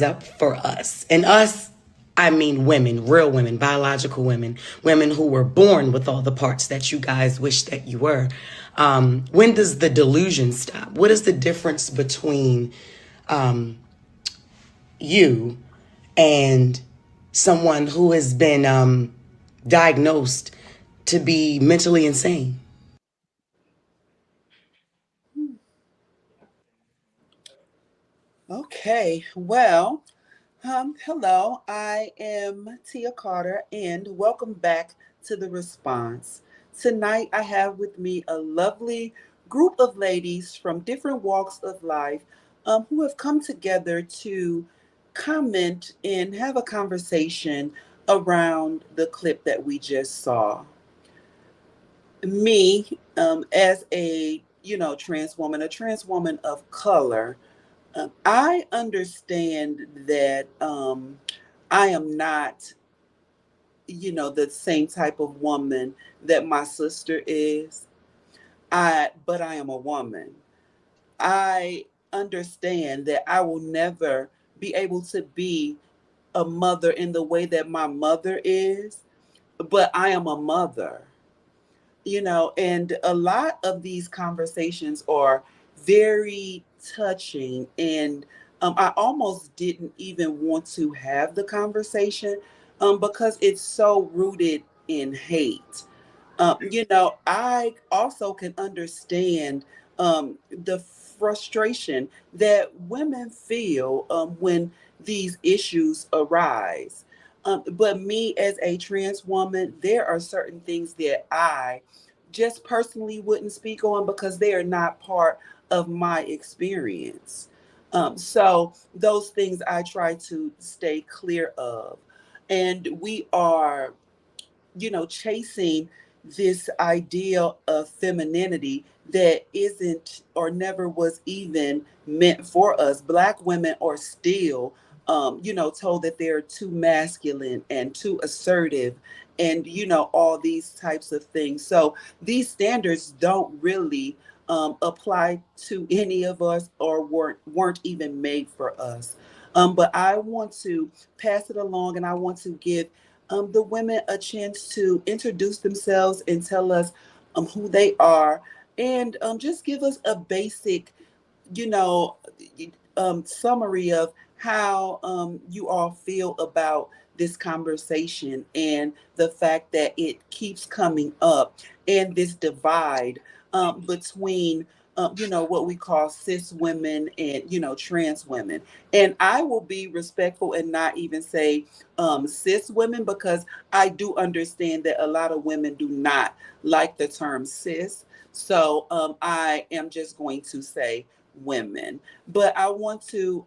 up for us. And us, I mean women, real women, biological women, women who were born with all the parts that you guys wish that you were. When does the delusion stop? What is the difference between you and someone who has been diagnosed to be mentally insane? Okay, well, hello, I am Tia Carter, and welcome back to The Response. Tonight, I have with me a lovely group of ladies from different walks of life who have come together to comment and have a conversation around the clip that we just saw. Me, as a trans woman of color, I understand that I am not, the same type of woman that my sister is. But I am a woman. I understand that I will never be able to be a mother in the way that my mother is, but I am a mother. And a lot of these conversations are very touching, and I almost didn't even want to have the conversation because it's so rooted in hate. I also can understand the frustration that women feel when these issues arise. But me as a trans woman, there are certain things that I just personally wouldn't speak on because they are not part of my experience. So those things I try to stay clear of. And we are chasing this ideal of femininity that isn't or never was even meant for us. Black women are still, told that they're too masculine and too assertive and, all these types of things. So these standards don't really apply to any of us or weren't even made for us. But I want to pass it along and I want to give the women a chance to introduce themselves and tell us who they are and just give us a basic, you know, summary of how you all feel about this conversation and the fact that it keeps coming up and this divide between what we call cis women and trans women. And I will be respectful and not even say cis women because I do understand that a lot of women do not like the term cis. So I am just going to say women. But I want to,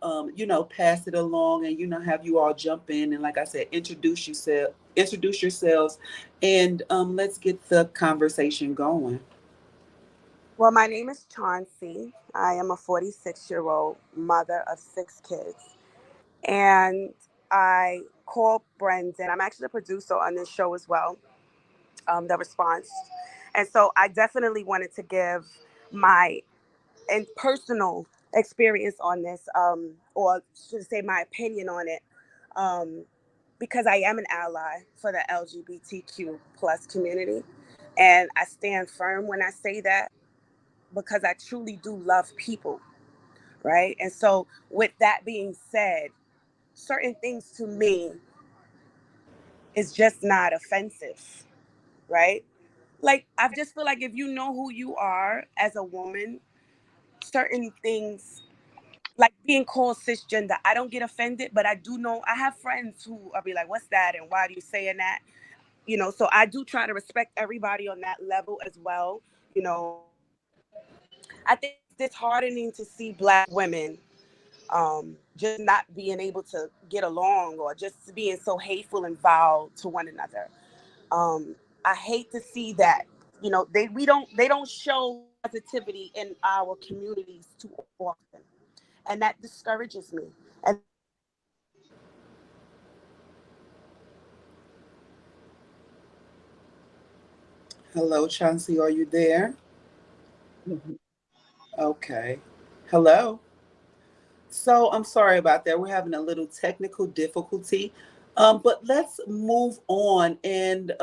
pass it along and have you all jump in and, like I said, introduce yourselves, and let's get the conversation going. Well, my name is Choncy. I am a 46-year-old mother of 6 kids. And I call Brendan. I'm actually a producer on this show as well, The Response. And so I definitely wanted to give my and personal experience on this, or should I say my opinion on it, um, because I am an ally for the LGBTQ plus community. And I stand firm when I say that because I truly do love people, right? And so, with that being said, certain things to me is just not offensive, right? Like, I just feel like if you know who you are as a woman, certain things like being called cisgender, I don't get offended, but I do know I have friends who are be like, "What's that?" and "Why are you saying that?" So I do try to respect everybody on that level as well. You know, I think it's disheartening to see Black women just not being able to get along or just being so hateful and vile to one another. I hate to see that. They don't show positivity in our communities too often, and that discourages me. And Hello, Chauncey, are you there? Mhm. Okay. Hello. So I'm sorry about that. We're having a little technical difficulty. But let's move on and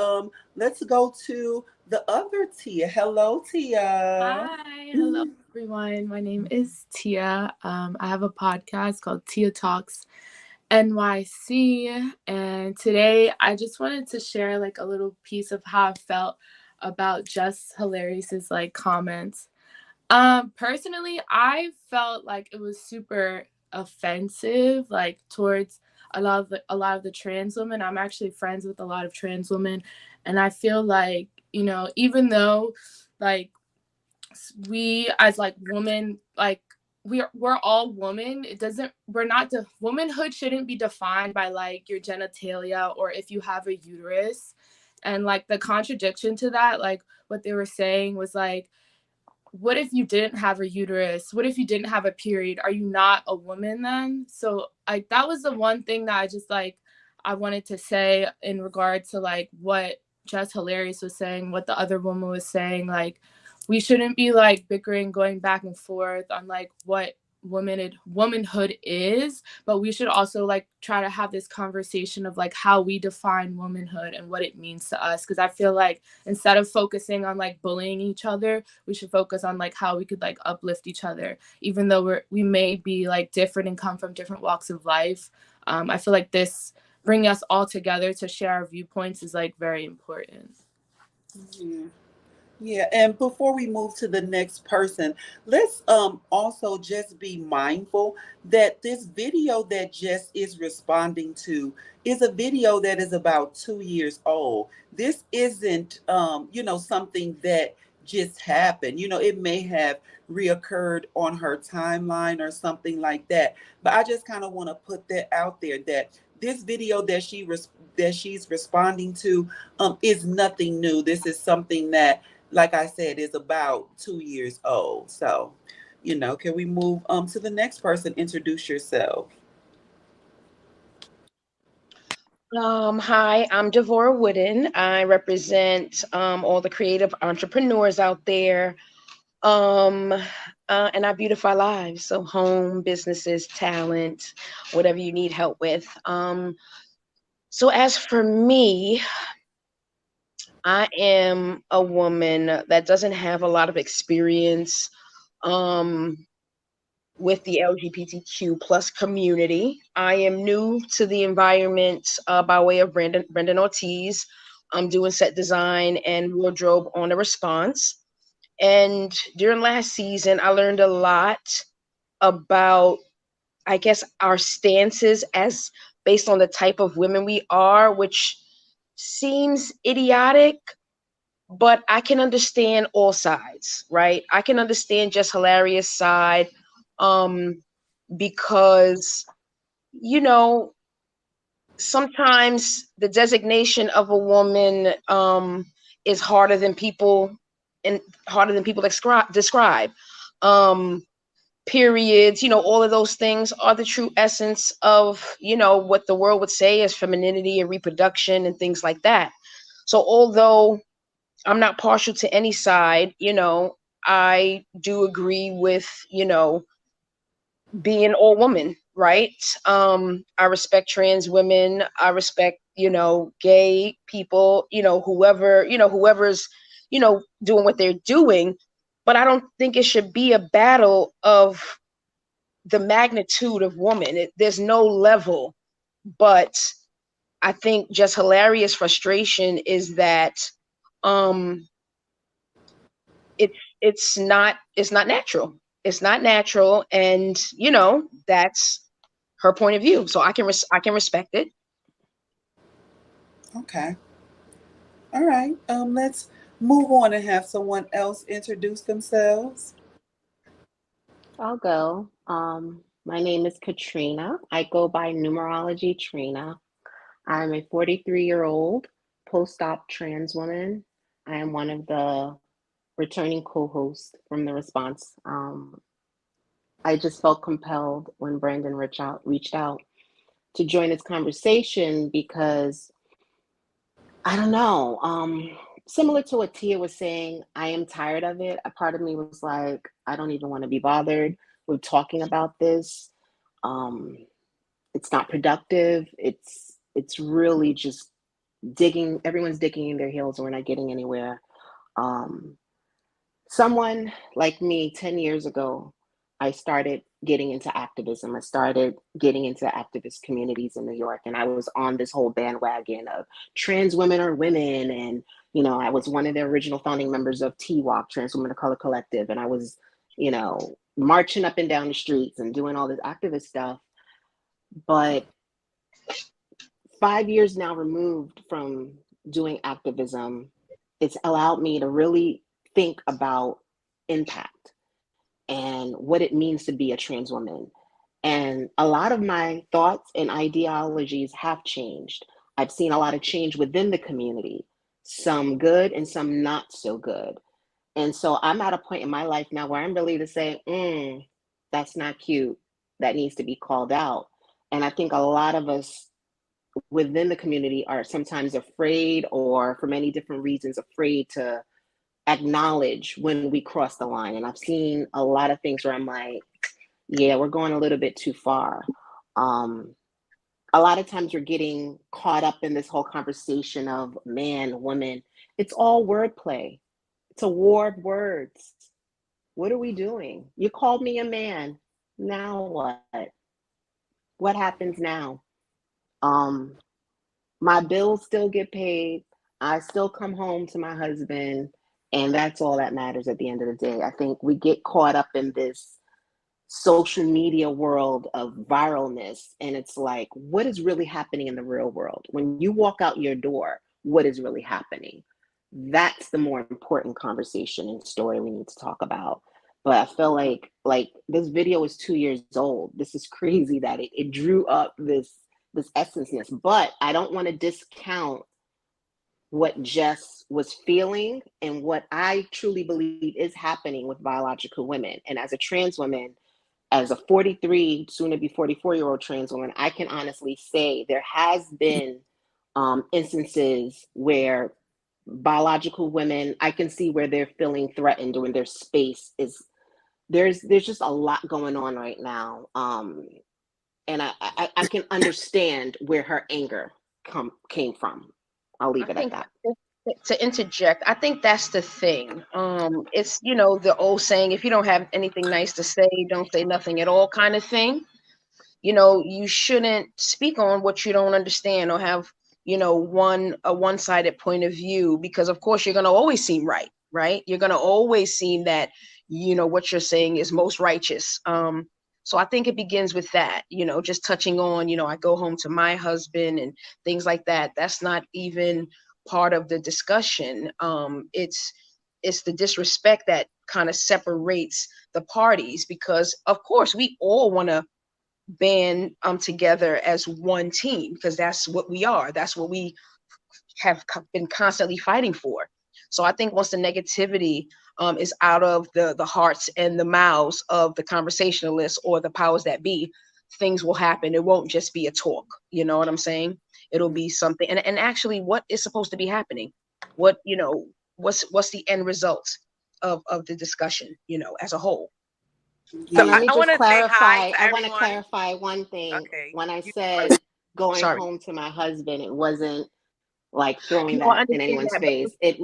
let's go to the other Tia. Hello, Tia. Hi, hello everyone. My name is Tia. I have a podcast called Tia Talks NYC, and today I just wanted to share like a little piece of how I felt about Jess Hilarious's like comments. Personally, I felt like it was super offensive, like towards a lot of the trans women. I'm actually friends with a lot of trans women, and I feel like even though like we as like women like we're all women. It doesn't we're not the womanhood shouldn't be defined by like your genitalia or if you have a uterus. And like the contradiction to that, like what they were saying was like, what if you didn't have a uterus? What if you didn't have a period? Are you not a woman then? So like that was the one thing that I just like I wanted to say in regard to like what Jess Hilarious was saying, what the other woman was saying. Like we shouldn't be like bickering, going back and forth on like what womanhood is, but we should also like try to have this conversation of like how we define womanhood and what it means to us. Because I feel like instead of focusing on like bullying each other, we should focus on like how we could like uplift each other, even though we may be like different and come from different walks of life. I feel like this bringing us all together to share our viewpoints is like very important. Yeah. Yeah, and before we move to the next person, let's also just be mindful that this video that Jess is responding to is a video that is about 2 years old. This isn't something that just happened. It may have reoccurred on her timeline or something like that. But I just kind of want to put that out there that this video that she's responding to is nothing new. This is something that, like I said, is about 2 years old. So, can we move to the next person? Introduce yourself. Hi, I'm Devora Wooden. I represent all the creative entrepreneurs out there, um, and I beautify lives. So, home, businesses, talent, whatever you need help with. So, as for me, I am a woman that doesn't have a lot of experience um, with the LGBTQ plus community. I am new to the environment by way of Brendan Ortiz. I'm doing set design and wardrobe on a response. And during last season, I learned a lot about, I guess, our stances as based on the type of women we are, which seems idiotic, but I can understand all sides, right? I can understand just hilarious side. Um, because you know sometimes the designation of a woman is harder than people describe. um Periods, all of those things are the true essence of what the world would say as femininity and reproduction and things like that. So although I'm not partial to any side, I do agree with being all woman, right? I respect trans women. I respect, gay people, whoever's, doing what they're doing. But I don't think it should be a battle of the magnitude of woman. There's no level. But I think just hilarious frustration is that um it's not natural. It's not natural, and that's her point of view. So I can respect it. Okay. All right. Let's move on and have someone else introduce themselves. I'll go. My name is Katrina. I go by numerology Trina. I'm a 43-year-old post-op trans woman. I am one of the returning co-hosts from the response. I just felt compelled when Brandon reached out to join this conversation because I don't know. Similar to what Tia was saying, I am tired of it. A part of me was like, I don't even want to be bothered with talking about this. Um, it's not productive. It's really just digging. Everyone's digging in their heels, and we're not getting anywhere. Um, Someone like me 10 years ago, I started getting into activism. I started getting into activist communities in New York, and I was on this whole bandwagon of trans women are women. And, I was one of the original founding members of TWOC, Trans Women of Color Collective. And I was, marching up and down the streets and doing all this activist stuff. But 5 years now removed from doing activism, it's allowed me to really think about impact and what it means to be a trans woman. And a lot of my thoughts and ideologies have changed. I've seen a lot of change within the community, some good and some not so good. And so I'm at a point in my life now where I'm ready to say, that's not cute. That needs to be called out. And I think a lot of us within the community are sometimes afraid, or for many different reasons, afraid to acknowledge when we cross the line. And I've seen a lot of things where I'm like, yeah, we're going a little bit too far. A lot of times we're getting caught up in this whole conversation of man, woman. It's all wordplay. It's a war of words. What are we doing? You called me a man. Now what? What happens now? Um, my bills still get paid. I still come home to my husband, and that's all that matters at the end of the day. I think we get caught up in this social media world of viralness, and it's like, what is really happening in the real world? When you walk out your door, what is really happening? That's the more important conversation and story we need to talk about. But I feel like this video is 2 years old. This is crazy that it drew up this essenceness. But I don't want to discount what Jess was feeling and what I truly believe is happening with biological women. And as a trans woman, as a 43, soon to be 44-year-old trans woman, I can honestly say there has been instances where biological women, I can see where they're feeling threatened, or their space is, there's just a lot going on right now. And I can understand where her anger came from. I'll I leave it at think that. to interject, I think that's the thing. It's the old saying, if you don't have anything nice to say, don't say nothing at all, kind of thing. You shouldn't speak on what you don't understand or have a one-sided point of view, because of course you're going to always seem right. You're going to always seem that what you're saying is most righteous. So I think it begins with that, just touching on, I go home to my husband and things like that. That's not even part of the discussion. It's the disrespect that kind of separates the parties, because of course we all want to band together as one team, because that's what we are. That's what we have been constantly fighting for. So I think once the negativity is out of the hearts and the mouths of the conversationalists or the powers that be, things will happen. It won't just be a talk. You know what I'm saying? It'll be something. And actually, what is supposed to be happening? What what's the end result of the discussion? As a whole. And So let Yeah. me I want just to say hi clarify. to I want to everyone. clarify one thing. Okay, When I you said first. going Sorry. home to my husband, it wasn't like throwing No, I that in understand anyone's that, but face. It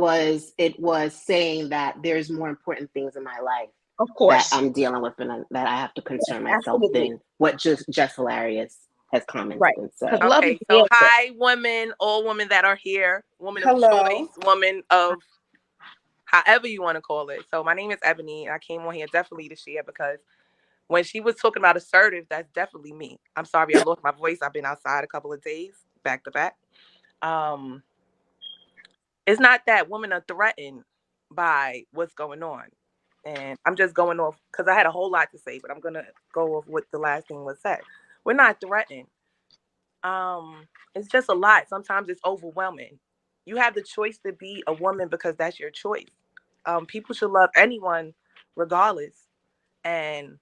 was saying that there's more important things in my life of that course, I'm dealing with, and that I have to concern myself absolutely. than what just Hilarious has commented Right. and Because said. love is Okay, the so answer. hi, women, all women that are here, women of choice, Hello. women of however you want to call it. So my name is Ebony, and I came on here definitely to share because when she was talking about assertive, that's definitely me. I'm sorry, I lost my voice. I've been outside a couple of days, back to back. Um, it's not that women are threatened by what's going on. And I'm just going off because I had a whole lot to say, but I'm gonna go off what the last thing was said. We're not threatened. It's just a lot. Sometimes it's overwhelming. You have the choice to be a woman because that's your choice. People should love anyone regardless. And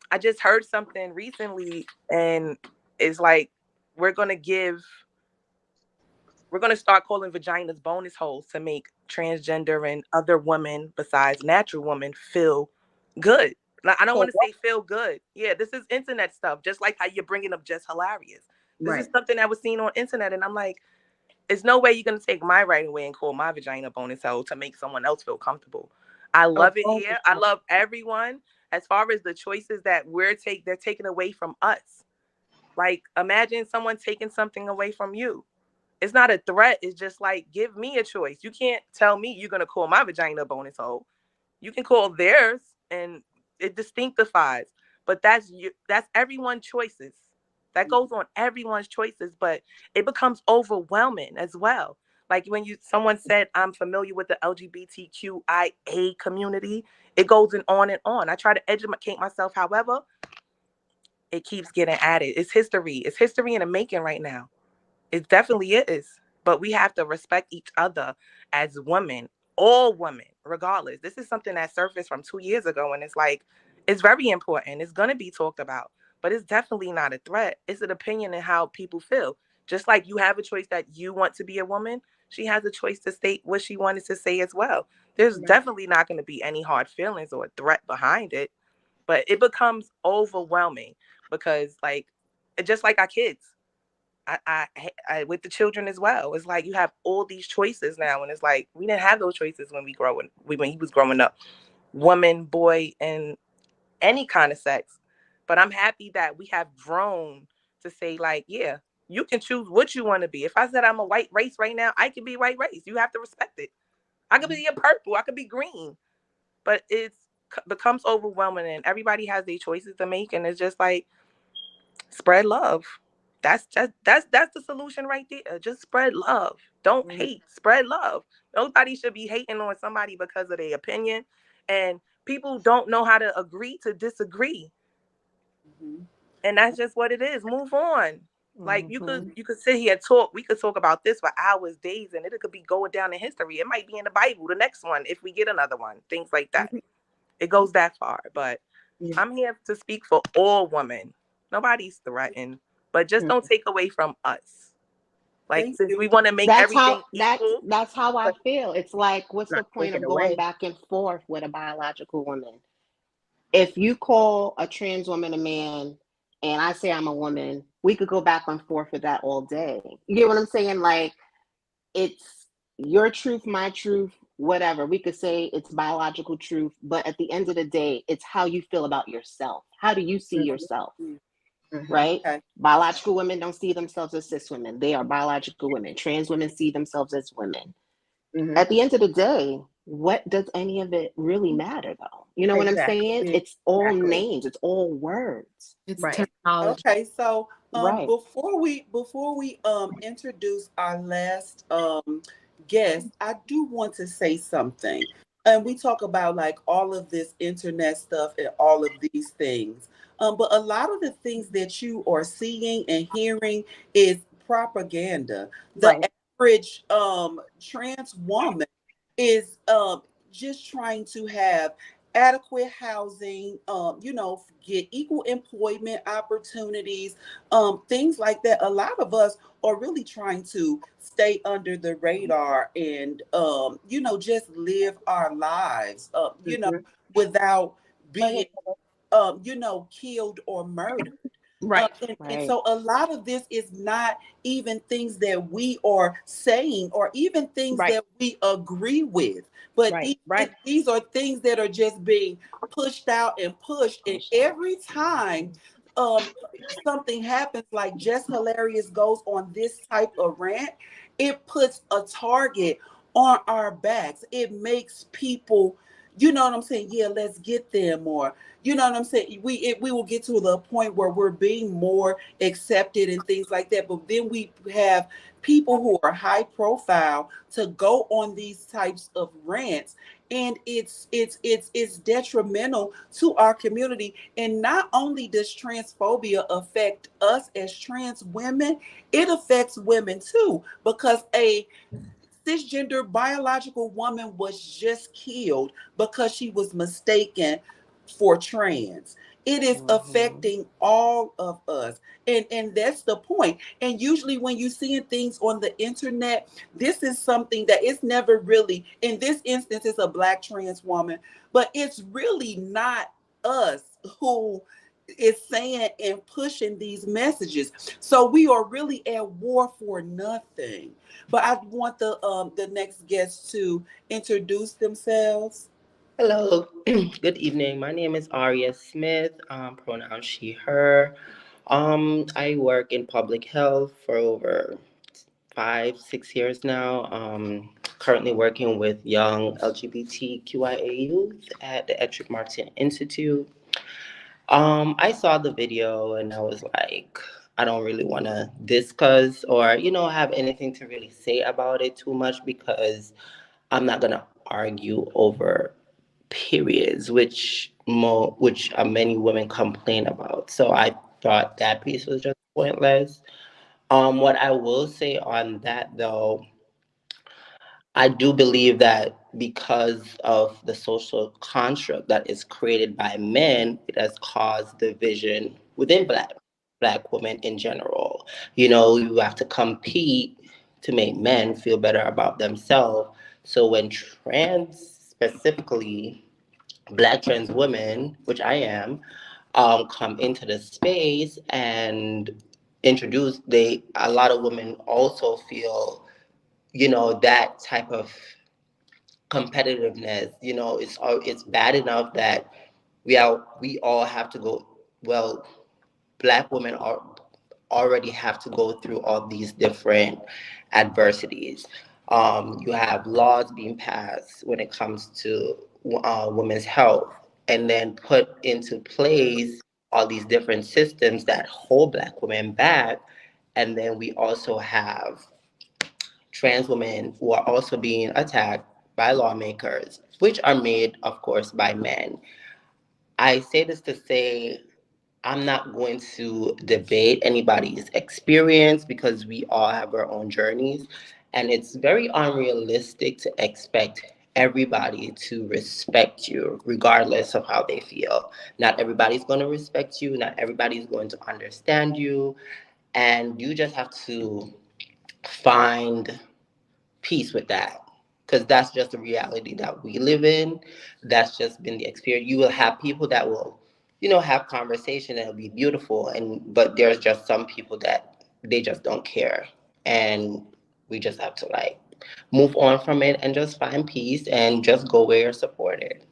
I just heard something recently, and it's like we're gonna give we're going to start calling vaginas bonus holes to make transgender and other women besides natural women feel good. I don't For want to what? say feel good. Yeah, this is internet stuff. Just like how you're bringing up just hilarious. This is Right. something that was seen on internet, and I'm like, there's no way you're gonna take my right away and call my vagina bonus hole to make someone else feel comfortable. I A love it bonus here. I hole. love everyone. As far as the choices that they're taking away from us. Like, imagine someone taking something away from you. It's not a threat. It's just like, give me a choice. You can't tell me you're gonna call my vagina a bonus hole. You can call theirs, and it distinctifies. But that's everyone's choices. That goes on everyone's choices, but it becomes overwhelming as well. Like when someone said, I'm familiar with the LGBTQIA community, it goes on and on. I try to educate myself, however, it keeps getting added. It's history. It's history in the making right now. It definitely is. But we have to respect each other as women, all women, regardless. This is something that surfaced from 2 years ago, and it's like, it's very important. It's going to be talked about, but it's definitely not a threat. It's an opinion and how people feel. Just like you have a choice that you want to be a woman, she has a choice to state what she wanted to say as well. There's Right. definitely not going to be any hard feelings or a threat behind it, but it becomes overwhelming because, like, just like our kids. I with the children as well. It's like you have all these choices now, and it's like we didn't have those choices when he was growing up, woman, boy, and any kind of sex. But I'm happy that we have grown to say, like, yeah, you can choose what you want to be. If I said I'm a white race right now, I can be white race. You have to respect it. I could be a purple. I could be green. But becomes overwhelming, and everybody has their choices to make, and it's just like spread love. That's the solution right there. Just spread love. Don't Mhm. hate. Spread love. Nobody should be hating on somebody because of their opinion. And people don't know how to agree to disagree. Mhm. And that's just what it is. Move on. Like Mhm. you could sit here and talk. We could talk about this for hours, days, and it could be going down in history. It might be in the Bible, the next one, if we get another one. Things like that. Mhm. It goes that far. But Yeah. I'm here to speak for all women. Nobody's threatened, but just Mhm. don't take away from us. Like, Thank since you. we want to make That's everything how equal, that's how I but feel. It's like, what's Not the take point it of going away. back and forth with a biological woman? If you call a trans woman a man and I say I'm a woman, we could go back and forth with that all day. You get what I'm saying? Like, it's your truth, my truth, whatever. We could say it's biological truth, but at the end of the day, it's how you feel about yourself. How do you see Mhm. yourself? Mm, Mhm. Right? okay. Biological women don't see themselves as cis women. They are biological women. Trans women see themselves as women. Mhm. At the end of the day, what does any of it really matter though? You know what I'm saying? Exactly. It's all Exactly. names, it's all words. It's Right. terminology. Okay, so Right. before we introduce our last guest, I do want to say something. And we talk about like all of this internet stuff and all of these things. But a lot of the things that you are seeing and hearing is propaganda. The Right. average trans woman is just trying to have adequate housing, get equal employment opportunities, things like that. A lot of us are really trying to stay under the radar and, just live our lives, Mhm. without Go ahead. being, killed or murdered. Right. And Right. so a lot of this is not even things that we are saying or even things Right. that we agree with, but Right. Right. these are things that are just being pushed out and pushed. And Push out. every time um, something happens, like Jess Hilarious goes on this type of rant, it puts a target on our backs. It makes people, you know what I'm saying? Yeah, let's get them more. You know what I'm saying? We will get to the point where we're being more accepted and things like that. But then we have people who are high profile to go on these types of rants, and it's detrimental to our community. And not only does transphobia affect us as trans women, it affects women too, because a cisgender biological woman was just killed because she was mistaken for trans. It is Mhm. affecting all of us. And that's the point. And usually when you're seeing things on the internet, this is something that it's never really, in this instance, it's a black trans woman, but it's really not us who is saying and pushing these messages. So we are really at war for nothing. But I want the next guest to introduce themselves. Hello, good evening. My name is Aria Smith, pronoun she, her. I work in public health for over 5, 6 years now. Currently working with young LGBTQIA youth at the Edric Martin Institute. I saw the video and I was like, I don't really want to discuss or, have anything to really say about it too much because I'm not gonna argue over periods, which many women complain about. So I thought that piece was just pointless. What I will say on that though, I do believe that because of the social construct that is created by men, it has caused division within black women in general. You have to compete to make men feel better about themselves. So when trans, specifically black trans women, which I am, come into the space and introduce, a lot of women also feel that type of competitiveness. It's bad enough that we all have to go. Well, black women already have to go through all these different adversities. You have laws being passed when it comes to women's health, and then put into place all these different systems that hold black women back. And then we also have trans women who are also being attacked by lawmakers, which are made, of course, by men. I say this to say I'm not going to debate anybody's experience because we all have our own journeys. And it's very unrealistic to expect everybody to respect you regardless of how they feel. Not everybody's going to respect you, not everybody's going to understand you. And you just have to find peace with that because that's just the reality that we live in. That's just been the experience. You will have people that will have conversation and it'll be beautiful, and but there's just some people that they just don't care, and we just have to like move on from it and just find peace and just go where you're supported.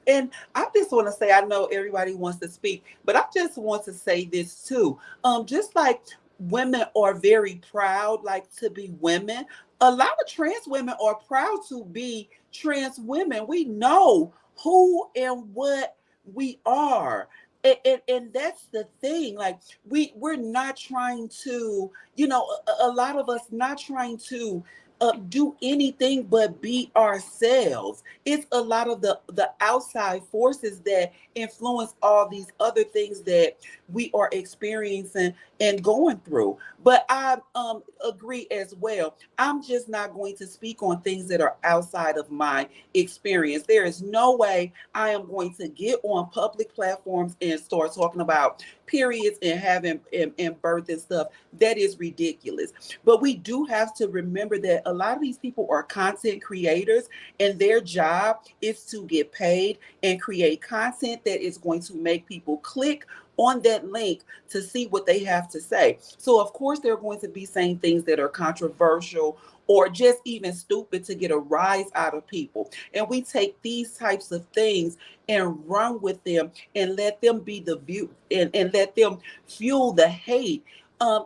And I just want to say, I know everybody wants to speak, but I just want to say this too. Just like women are very proud, like to be women, a lot of trans women are proud to be trans women. We know who and what we are. And that's the thing. Like we're not trying to, a lot of us not trying to do anything but be ourselves. It's a lot of the outside forces that influence all these other things that we are experiencing and going through. But I agree as well. I'm just not going to speak on things that are outside of my experience. There is no way I am going to get on public platforms and start talking about periods and having and birth and stuff. That is ridiculous. But we do have to remember that a lot of these people are content creators, and their job is to get paid and create content that is going to make people click on that link to see what they have to say. So, of course, they're going to be saying things that are controversial or just even stupid to get a rise out of people. And we take these types of things and run with them and let them be the view and let them fuel the hate.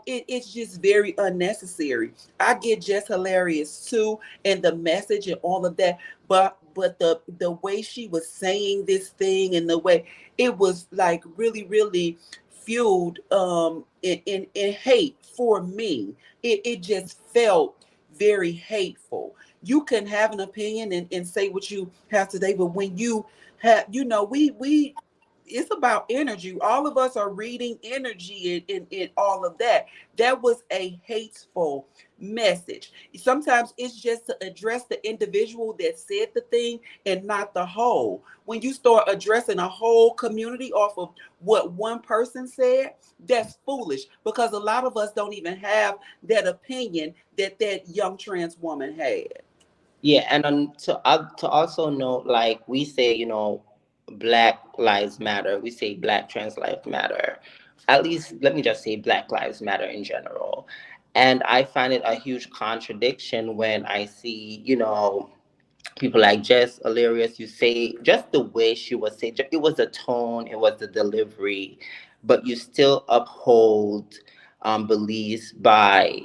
It's just very unnecessary. I get Jess hilarious too, and the message and all of that, but the way she was saying this thing and the way it was like really fueled in hate for me. It just felt very hateful. You can have an opinion and say what you have today, but when you have, we it's about energy. All of us are reading energy in all of that. That was a hateful message. Sometimes it's just to address the individual that said the thing and not the whole. When you start addressing a whole community off of what one person said, that's foolish because a lot of us don't even have that opinion that that young trans woman had. Yeah, and to also note, like we say, Black Lives Matter. We say Black Trans Lives Matter. At least, let me just say Black Lives Matter in general. And I find it a huge contradiction when I see, people like Jess, hilarious. You say just the way she was saying, it was the tone, it was the delivery, but you still uphold beliefs by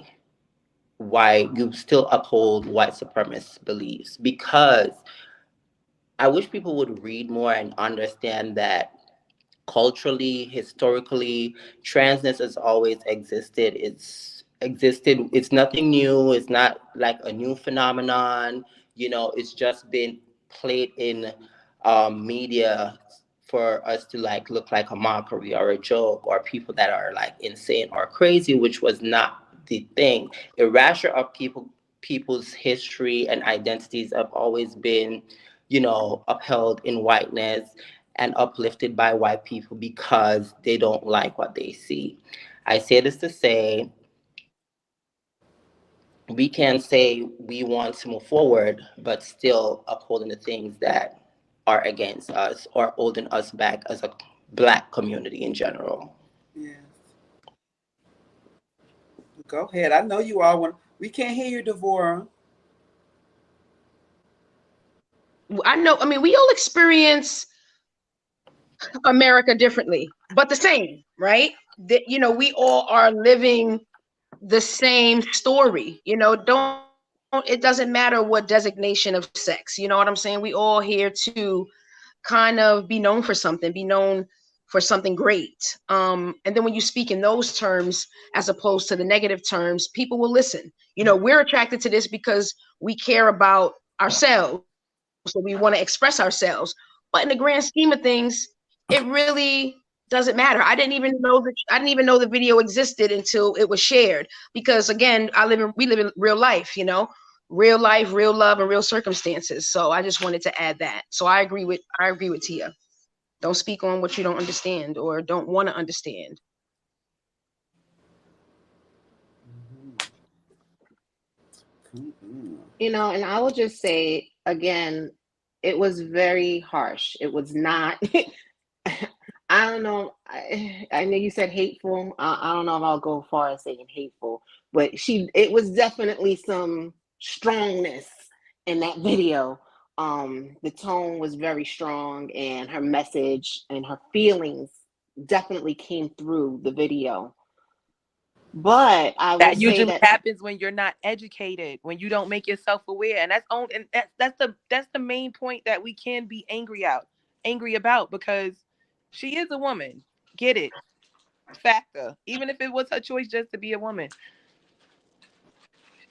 why you still uphold white supremacist beliefs, because I wish people would read more and understand that culturally, historically, transness has always existed. It's existed. It's nothing new. It's not like a new phenomenon. It's just been played in media for us to like look like a mockery or a joke, or people that are like insane or crazy, which was not the thing. Erasure of people's history and identities have always been, upheld in whiteness and uplifted by white people because they don't like what they see. I say this to say we can say we want to move forward, but still upholding the things that are against us or holding us back as a Black community in general. Yes. Go ahead. I know you all want. We can't hear you, Devorah. I know. I mean, we all experience America differently, but the same, right? That we all are living the same story. Don't it doesn't matter what designation of sex. You know what I'm saying? We all here to kind of be known for something, be known for something great. And then when you speak in those terms as opposed to the negative terms, people will listen. We're attracted to this because we care about ourselves, so we want to express ourselves. But in the grand scheme of things, it really doesn't matter. I didn't even know the video existed until it was shared, because again, we live in real life, real life, real love, and real circumstances. So I just wanted to add that. So I agree with Tia. Don't speak on what you don't understand or don't want to understand. And I will just say again, it was very harsh. It was not. I don't know. I know you said hateful. I don't know if I'll go as far as saying hateful, but it was definitely some strongness in that video. The tone was very strong, and her message and her feelings definitely came through the video. But I will That say usually that, happens when you're not educated, when you don't make yourself aware, and that's the main point that we can be angry about, because she is a woman. Get it? Factor. Even if it was her choice just to be a woman,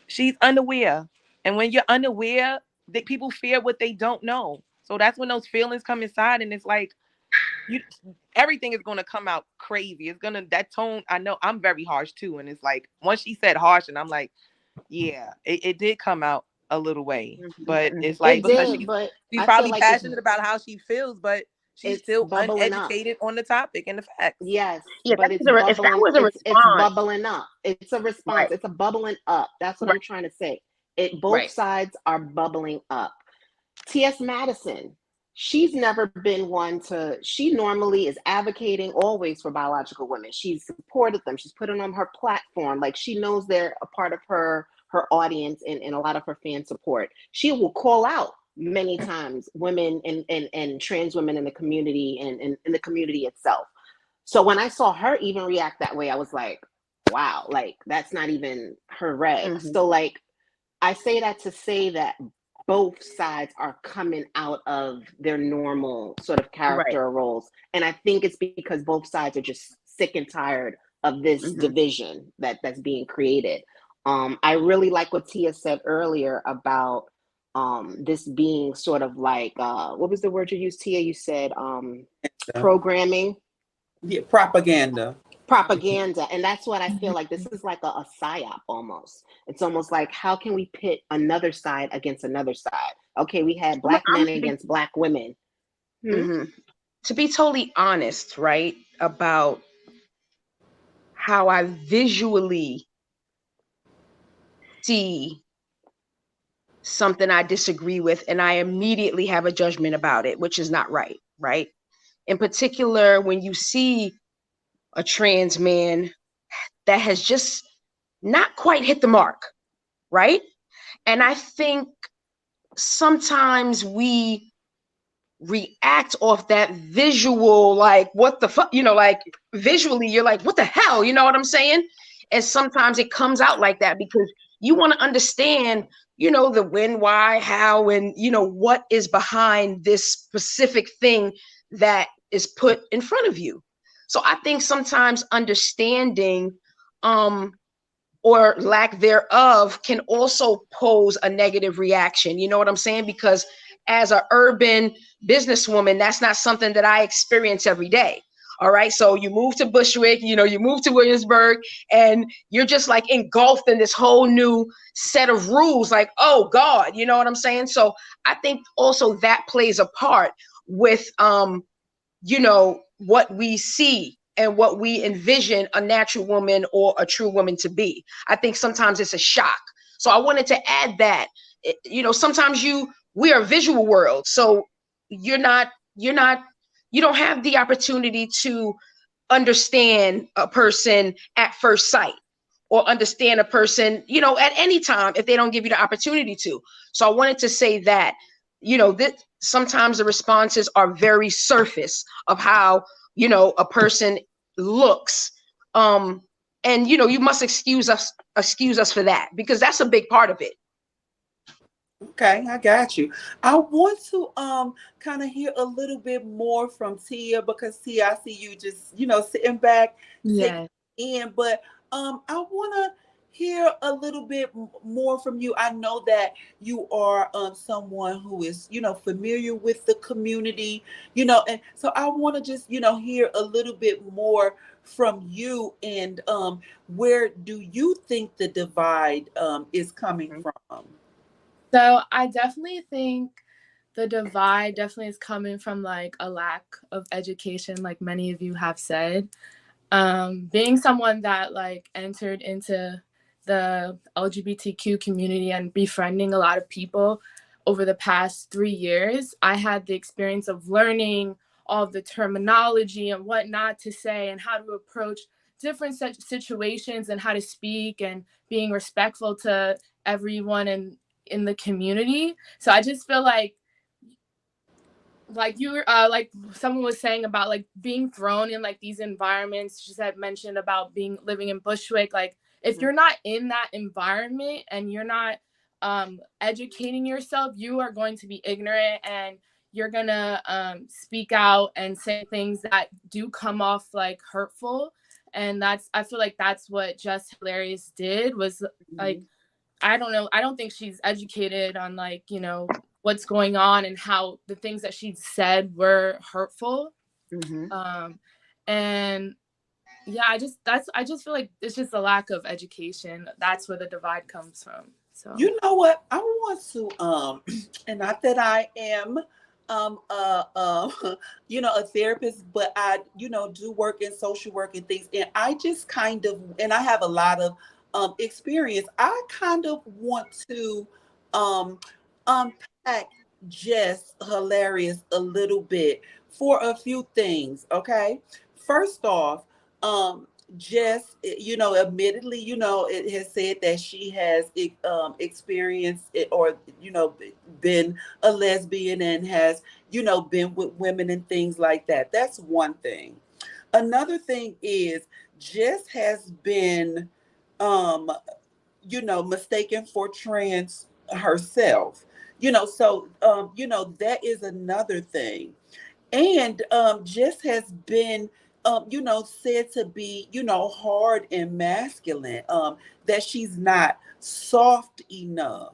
she's unaware, and when you're unaware, that people fear what they don't know. So that's when those feelings come inside, and it's like you everything is going to come out crazy. It's gonna that tone. I know I'm very harsh too, and it's like once she said harsh, and I'm like, yeah, it did come out a little way, but Mm-hmm. it's like it because did, she's but she's I feel probably like passionate about how she feels, but she's it's still bubbling up. uneducated on the topic and the facts. Yes, Yeah, but it's if that bubbling. was a It's response, bubbling up. It's a response. right, It's a bubbling up. That's what right, I'm trying to say. Both right. sides are bubbling up. T.S. Madison, she's never been one to. She normally is advocating always for biological women. She's supported them. She's put them on her platform. Like, she knows they're a part of her audience, and a lot of her fan support. She will call out many times women and trans women in the community, and in the community itself. So when I saw her even react that way, I was like, wow, like that's not even her reg. Mm-hmm. So like, I say that to say that both sides are coming out of their normal sort of Right. character roles. And I think it's because both sides are just sick and tired of this Mm-hmm. division that's being created. I really like what Tia said earlier about this being sort of like, what was the word you used, Tia? You said programming. Yeah, propaganda. Propaganda. And that's what I feel like. This is like a psyop almost. It's almost like, how can we pit another side against another side? Okay, we had I'm black men to be, against black women. mm-hmm. To be totally honest, right, about how I visually see something I disagree with, and I immediately have a judgment about it, which is not right. right? In particular, when you see a trans man that has just not quite hit the mark, right? And I think sometimes we react off that visual, like, what the fuck, like visually, you're like, what the hell, you know what I'm saying? And sometimes it comes out like that because you want to understand, the when, why, how, and, what is behind this specific thing that is put in front of you. So I think sometimes understanding, or lack thereof can also pose a negative reaction. You know what I'm saying? Because as an urban businesswoman, that's not something that I experience every day. All right. So you move to Bushwick, you move to Williamsburg, and you're just like engulfed in this whole new set of rules. Like, oh God, you know what I'm saying? So I think also that plays a part with, what we see and what we envision a natural woman or a true woman to be. I think sometimes it's a shock. So I wanted to add that, sometimes we are visual world. So you're not, you don't have the opportunity to understand a person at first sight or understand a person, at any time if they don't give you the opportunity to. So I wanted to say that, that sometimes the responses are very surface of how, a person looks. And you must excuse us for that, because that's a big part of it. Okay, I got you. I want to kind of hear a little bit more from Tia, because Tia, I see you just, sitting back, taking Yeah. in, but I want to hear a little bit more from you. I know that you are someone who is, familiar with the community, and so I want to just, hear a little bit more from you, and where do you think the divide is coming Mhm. from? So I definitely think the divide definitely is coming from like a lack of education, like many of you have said. Being someone that like entered into the LGBTQ community and befriending a lot of people over the past 3 years, I had the experience of learning all the terminology and what not to say and how to approach different situations and how to speak and being respectful to everyone in the community. So I just feel like you were like someone was saying about like being thrown in like these environments. She said mentioned about being living in Bushwick. Like if you're not in that environment and you're not educating yourself, you are going to be ignorant and you're gonna speak out and say things that do come off like hurtful. And I feel like that's what Just Hilarious did was like, I don't know. I don't think she's educated on like, what's going on and how the things that she said were hurtful. Mm-hmm. And yeah, I just feel like it's just a lack of education. That's where the divide comes from. So You know what? I want to and not that I am a therapist, but I, do work in social work and things, and I just kind of, and I have a lot of experience. I kind of want to um unpack Jess Hilarious a little bit for a few things, okay? First off, Jess, admittedly, it has said that she has experienced it, or been a lesbian and has been with women and things like that. That's one thing. Another thing is Jess has been um mistaken for trans herself. So that is another thing. And Jess has been said to be hard and masculine, that she's not soft enough.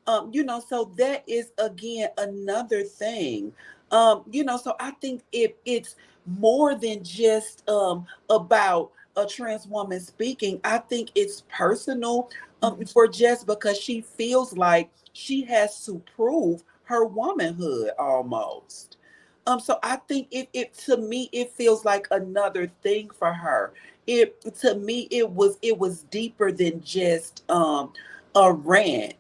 So that is again another thing. So I think it's more than just about a trans woman speaking. I think it's personal for Jess, because she feels like she has to prove her womanhood almost. So I think it to me it feels like another thing for her. It to me it was deeper than just a rant.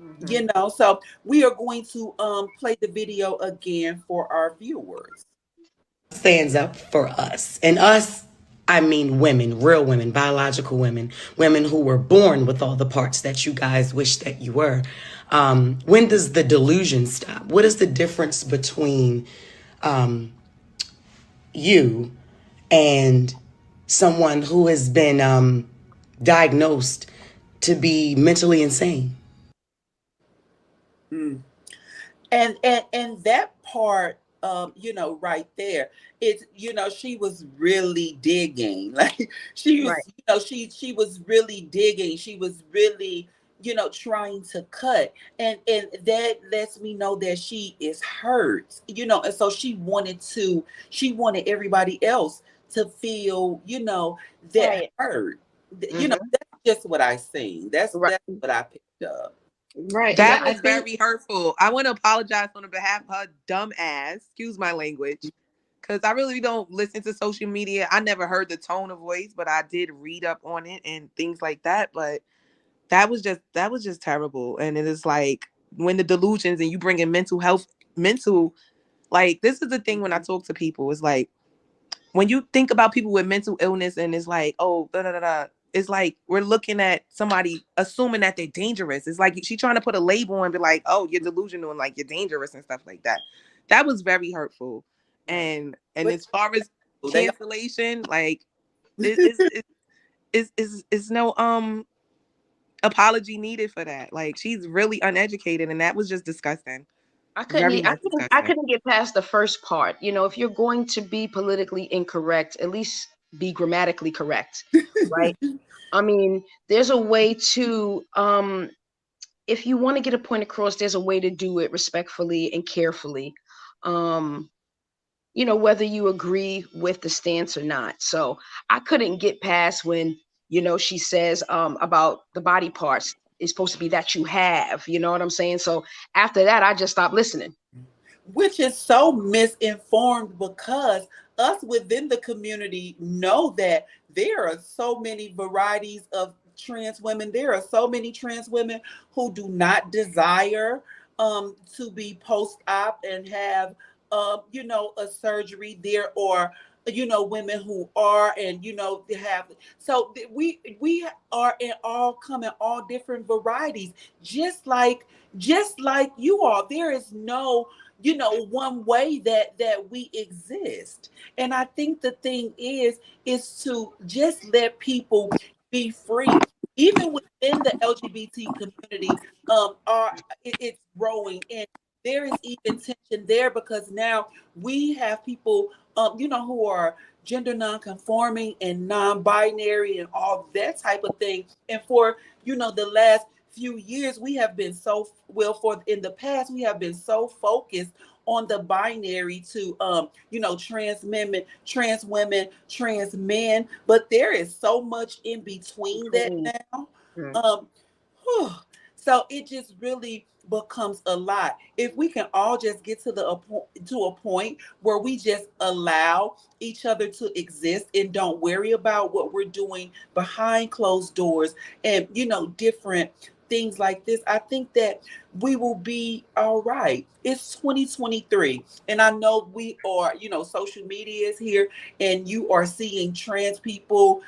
Mm-hmm. So we are going to play the video again for our viewers. stands up for us. And us, I mean women, real women, biological women, women who were born with all the parts that you guys wish that you were. When does the delusion stop? What is the difference between you and someone who has been diagnosed to be mentally insane? Mm. And that part, right there, it's, she was really digging. Like she Right. was, she was really digging. She was really, trying to cut. And that lets me know that she is hurt, and so she wanted everybody else to feel, that Right. hurt. Hmm. That's just what I seen. That's Right. that's what I picked up. Right. Yeah, That I was think. very hurtful. I want to apologize on the behalf of her dumb ass. Excuse my language. Because I really don't listen to social media. I never heard the tone of voice, but I did read up on it and things like that. But that was just terrible. And it is like when the delusions and you bring in mental health, like this is the thing when I talk to people. It's like when you think about people with mental illness and it's like, oh, da da da da. It's like we're looking at somebody assuming that they're dangerous. It's like she trying to put a label and be like, oh, you're delusional and like you're dangerous and stuff like that. That was very hurtful. Right. And But as far as they cancellation, like it is no apology needed for that. Like she's really uneducated and that was just disgusting. I couldn't. Very e- I much couldn't. I disgusting. couldn't get past the first part. If you're going to be politically incorrect, at least be grammatically correct, right? I mean, there's a way to. If you want to get a point across, there's a way to do it respectfully and carefully. Um, whether you agree with the stance or not. So I couldn't get past when she says about the body parts is supposed to be that you have. You know what I'm saying? So after that, I just stopped listening. which is so misinformed because us within the community know that there are so many varieties of trans women. There are so many trans women who do not desire to be post-op and have a surgery. There are women who are, and they have, so we are in all, come in all different varieties, just like you are. There is no one way that we exist. And I think the thing is to just let people be free. Even within the LGBT community, it's growing, and there is even tension there because now we have people who are gender non-conforming and non-binary and all that type of thing. And for the last few years, we have been so well, for in the past we have been so focused on the binary to trans women, trans men, but there is so much in between that Between. now. Mm. um whew. So it just really becomes a lot. If we can all just get to a point where we just allow each other to exist and don't worry about what we're doing behind closed doors and different things like this, I think that we will be all right. It's 2023, and I know we are, social media is here, and you are seeing trans people,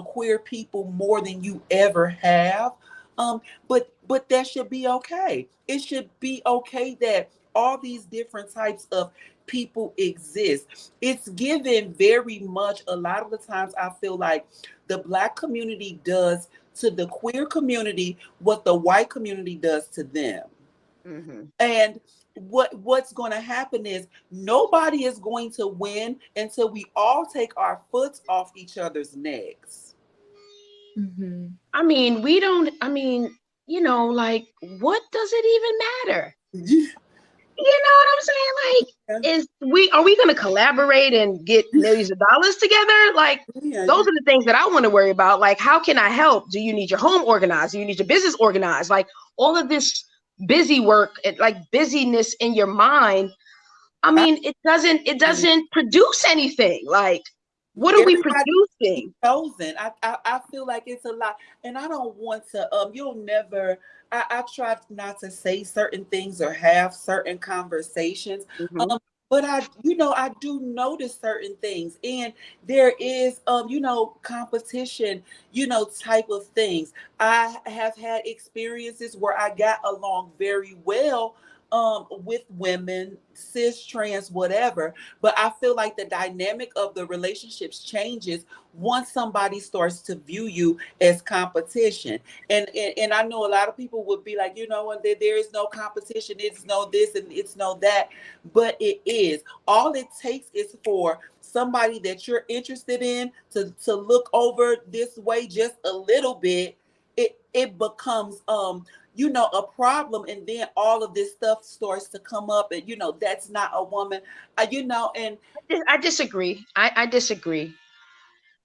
queer people more than you ever have. Um, but that should be okay. It should be okay that all these different types of people exist. It's given very much, a lot of the times I feel like the Black community does to the queer community what the white community does to them. Hmm. And what's going to happen is nobody is going to win until we all take our foot off each other's necks. Mm-hmm. I mean, we don't. I mean, like, what does it even matter? Yeah, You know what I'm saying? Like, are we going to collaborate and get millions of dollars together? Like, yeah, those are the things that I want to worry about. Like, how can I help? Do you need your home organized? Do you need your business organized? Like, all of this busy work, like busyness in your mind. I I mean, it doesn't produce anything. Like, what are we everybody be producing? chosen. I feel like it's a lot, and I don't want to. You'll never. I try not to say certain things or have certain conversations. Hmm. but I do notice certain things, and there is, competition, type of things. I have had experiences where I got along very well with women, cis, trans, whatever, but I feel like the dynamic of the relationships changes once somebody starts to view you as competition. And I know a lot of people would be like, when there is no competition, it's no this and it's no that, but it is. All it takes is for somebody that you're interested in to look over this way just a little bit. It becomes a problem, and then all of this stuff starts to come up, and that's not a woman. And I disagree. I disagree.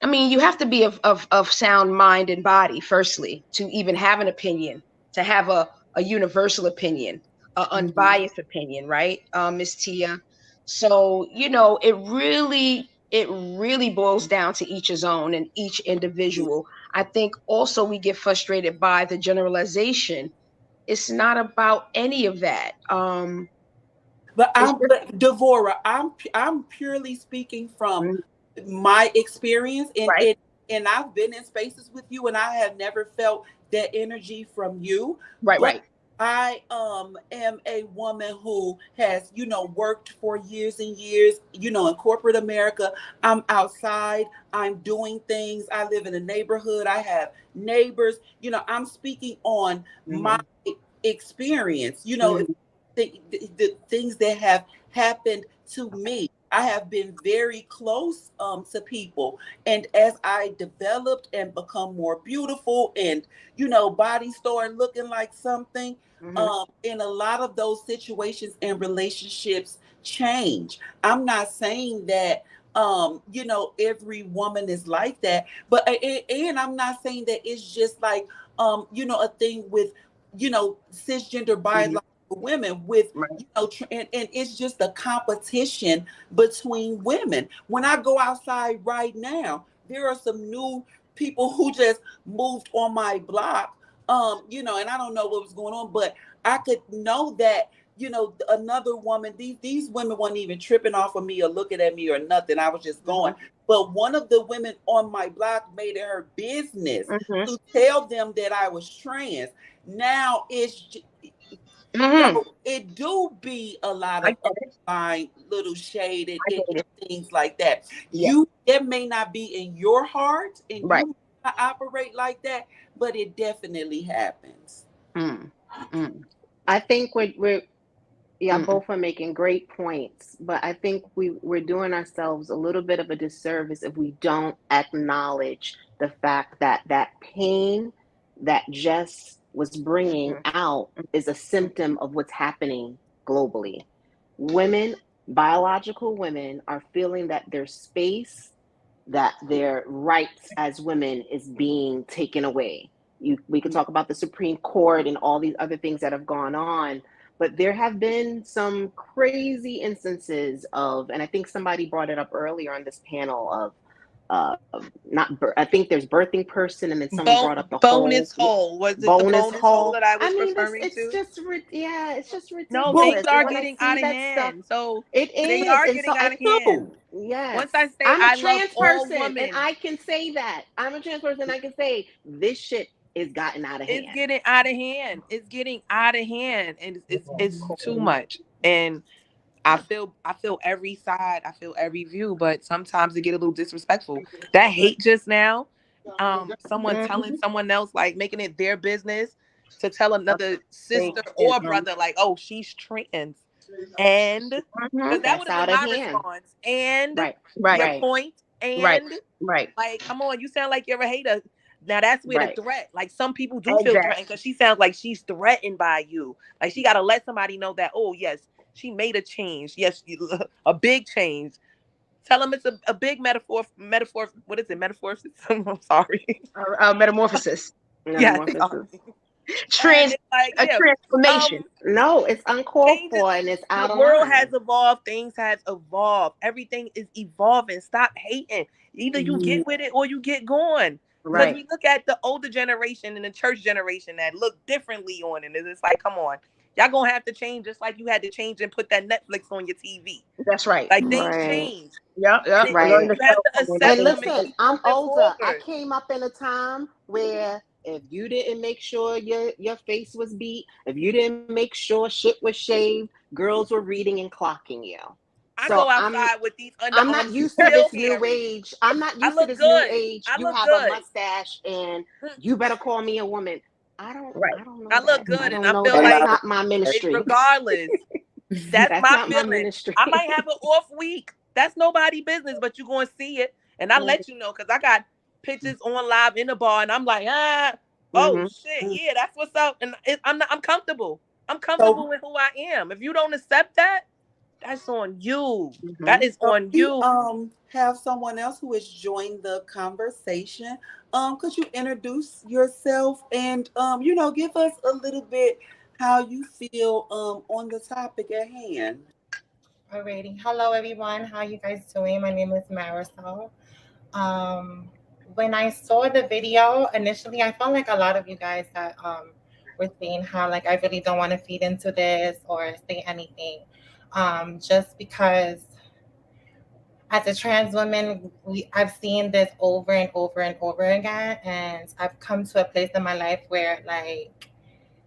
I mean, you have to be of sound mind and body, firstly, to even have an opinion, to have a universal opinion, an Mhm. unbiased opinion, right, Miss Tia? So, it really boils down to each his own and each individual. I think also we get frustrated by the generalization. It's not about any of that. It's just But Devora, I'm purely speaking from mm, my experience, and right, and I've been in spaces with you, and I have never felt that energy from you. right, But right. I am a woman who has worked for years and years in corporate America. I'm outside. I'm doing things. I live in a neighborhood. I have neighbors. I'm speaking on my Hmm. experience. Hmm. The things that have happened to me. I have been very close to people, and as I developed and become more beautiful, and body started looking like something, Hmm. in a lot of those situations and relationships change. I'm not saying that every woman is like that, but and I'm not saying that it's just like a thing with cisgender Hmm. biological women with Right. and it's just a competition between women. When I go outside right now, there are some new people who just moved on my block, and I don't know what was going on, but I could know that another woman, these women weren't even tripping off of me or looking at me or nothing. I was just going. Hmm. But one of the women on my block made it her business Hmm. to tell them that I was trans. Now Hmm. it do be a lot I of get it. underlying little shade I and get it. things like that. Yeah. That may not be in your heart, and Right. you may not operate like that, but it definitely happens. Mm. Mm. I think we're yeah, Mm. both are making great points, but I think we're doing ourselves a little bit of a disservice if we don't acknowledge the fact that that pain that Jess was bringing Mm. out is a symptom of what's happening globally. Women, biological women, are feeling that their space, that their rights as women is being taken away. We could talk about the Supreme Court and all these other things that have gone on, but there have been some crazy instances of, and I think somebody brought it up earlier on this panel of, not, I think there's birthing person, and then someone brought up the Bonus whole hole. Was it the bonus bonus hole hole. that I I was mean, this referring it's to? just yeah, it's just No, But things ridiculous. And are when I getting see out of that stuff, hand. So it they is. are And so getting I out of hand. no, Once yes, I say I'm a I love trans all person and women, I can say that. I'm a trans person and I can say this shit is gotten out of it's hand. getting out of hand. It's getting out of hand, and it's too much. And I feel every side. I feel every view, but sometimes it get a little disrespectful. That hate just now, someone telling Mhm. someone else, like making it their business to tell another They sister can, or brother, like, oh, she's trans, and because that That's would have been out of my hand. response. And Right, right, your right, point, right, and right, like, come on, you sound like you're a hater. Now that's where the right. threat. Like some people do feel exactly. threatened because she sounds like she's threatened by you. Like she got to let somebody know that, oh yes, she made a change. Yes, a big change. Tell them it's a big metaphor. Metaphor. What is it? Metaphor. I'm sorry. Metamorphosis, Yes. Metamorphosis. And trans, it's like, a yeah, transformation. um, No, it's uncalled changes. for and it's The out of world has line. evolved. Things has evolved. Everything is evolving. Stop hating. Either you Mhm. get with it or you get gone. Because Right. we look at the older generation and the church generation that look differently on it. And it's like, come on. Y'all gonna have to change just like you had to change and put that Netflix on your TV. That's right. Like things Right. change. Yep, And yep. Learn Right. the you have cell to phone and accept And them and listen, keep I'm moving older. I forward. came up in a time where if you didn't make sure your face was beat, if you didn't make sure shit was shaved, girls were reading and clocking you. I So go outside with these I'm not underarms used to still this new hairy. age. I'm not I used to look this new good. age. I You look have a good. mustache and Mm, you better call me a woman. I don't right. I don't I know look that. I good, and don't I know. feel And That's like by not my it, ministry. regardless, that's That's my not my feeling. I ministry. might have an off week. That's nobody business, but you're gonna see it, and I let you know because I got pictures on live in the bar, and I'm like, oh Hmm. shit, Mm. yeah, that's what's up, and I'm comfortable. I'm So comfortable with who I am. If you don't accept that, that's on you. That Hmm. is on we you. have someone else who has joined the conversation. Could you introduce yourself and give us a little bit how you feel on the topic at hand? Alrighty. Hello, everyone. How you guys doing? My name is Marisol. Um, when I saw the video initially, I felt like a lot of you guys that were saying how like I really don't want to feed into this or say anything, just because as a trans woman, I've seen this over and over and over again, and I've come to a place in my life where like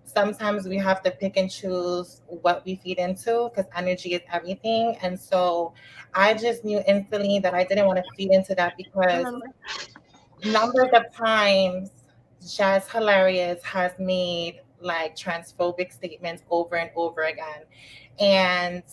sometimes we have to pick and choose what we feed into because energy is everything. And so I just knew instantly that I didn't want to feed into that because numbers of times Jazz Hilarious has made like transphobic statements over and over again. And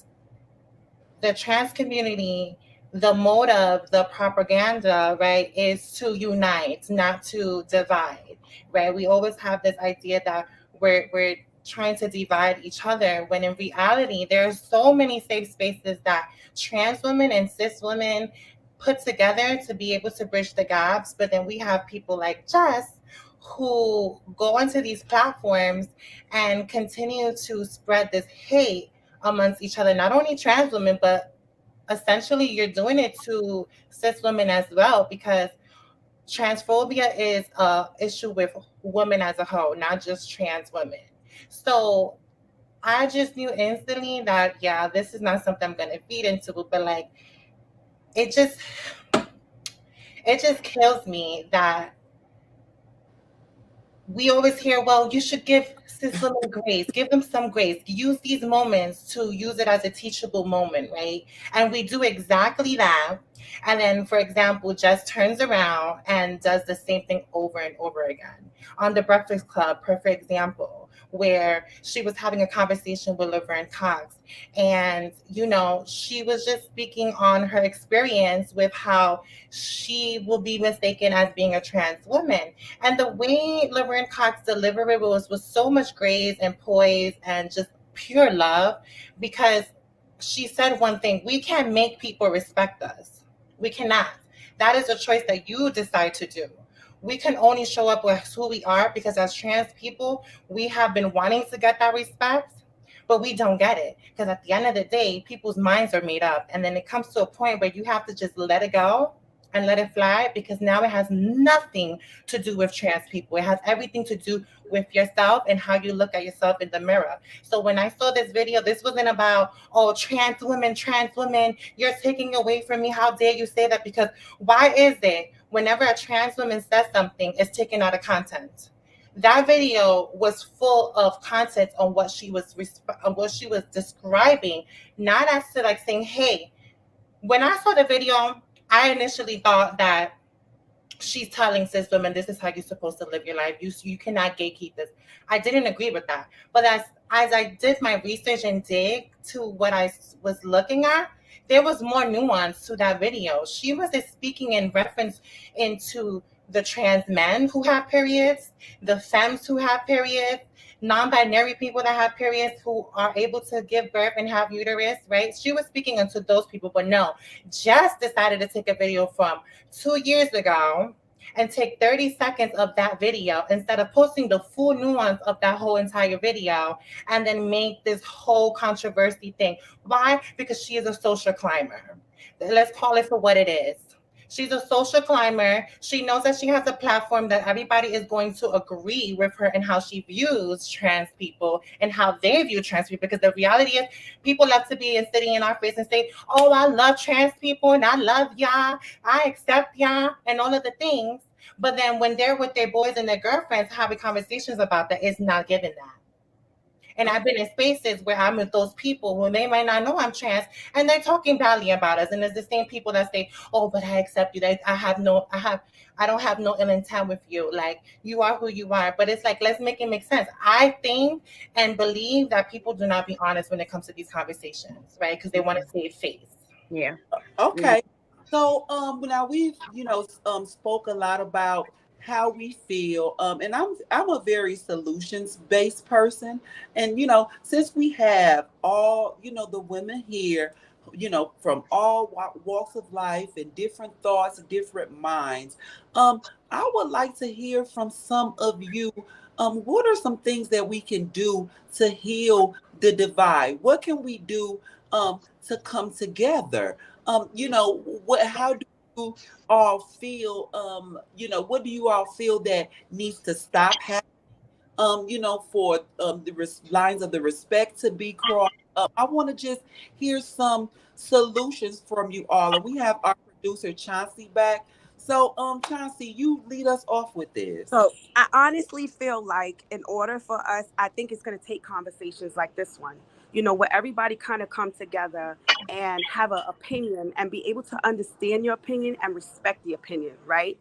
the trans community, the motive, the propaganda, right, is to unite, not to divide, right? We always have this idea that we're trying to divide each other when in reality there are so many safe spaces that trans women and cis women put together to be able to bridge the gaps. But then we have people like Jess who go onto these platforms and continue to spread this hate amongst each other, not only trans women, but essentially you're doing it to cis women as well, because transphobia is a issue with women as a whole, not just trans women. So I just knew instantly that yeah, this is not something I'm gonna feed into, but like it just it just kills me that we always hear, well, you should give cis women grace, give them some grace, use these moments to use it as a teachable moment, right? And we do exactly that. And then, for example, Jess turns around and does the same thing over and over again. On The Breakfast Club, perfect example, where she was having a conversation with Laverne Cox. And, she was just speaking on her experience with how she will be mistaken as being a trans woman, and the way Laverne Cox delivered it was so much grace and poise and just pure love, because she said one thing: we can't make people respect us. We cannot. That is a choice that you decide to do. We can only show up with who we are because as trans people, we have been wanting to get that respect, but we don't get it because at the end of the day, people's minds are made up. And then it comes to a point where you have to just let it go and let it fly, because now it has nothing to do with trans people. It has everything to do with yourself and how you look at yourself in the mirror. So when I saw this video, this wasn't about, oh, trans women, you're taking away from me. How dare you say that? Because why is it whenever a trans woman says something, it's taken out of content? That video was full of content on what she was describing, not as to like saying, hey, when I saw the video, I initially thought that she's telling cis women this is how you're supposed to live your life. You cannot gatekeep this. I didn't agree with that. But as I did my research and dig to what I was looking at, there was more nuance to that video. She was speaking in reference into the trans men who have periods, the femmes who have periods, non-binary people that have periods who are able to give birth and have uterus, right? She was speaking into those people, but no, Jess decided to take a video from 2 years ago and take 30 seconds of that video instead of posting the full nuance of that whole entire video, and then make this whole controversy thing. Why? Because she is a social climber. Let's call it for what it is. She's a social climber. She knows that she has a platform that everybody is going to agree with her and how she views trans people and how they view trans people. Because the reality is, people love to be sitting in our face and say, "Oh, I love trans people and I love y'all. I accept y'all," and all of the things. But then when they're with their boys and their girlfriends having conversations about that, it's not given that. And I've been in spaces where I'm with those people when they might not know I'm trans, and they're talking badly about us. And there's the same people that say, "Oh, but I accept you. That I don't have no ill intent with you. Like, you are who you are." But it's like, let's make it make sense. I think and believe that people do not be honest when it comes to these conversations, right? Because they want to save face. Yeah. Okay. So now we've spoke a lot about how we feel, and I'm a very solutions based person, and since we have all the women here, from all walks of life and different thoughts, different minds, I would like to hear from some of you. What are some things that we can do to heal the divide? What can we do to come together? How do you all feel, what do you all feel that needs to stop happening, for the lines of the respect to be crossed up? I want to just hear some solutions from you all. And we have our producer Chauncey back. So Chauncey, you lead us off with this. So I honestly feel like in order for us, I think it's going to take conversations like this one, where everybody kind of come together and have an opinion and be able to understand your opinion and respect the opinion, right?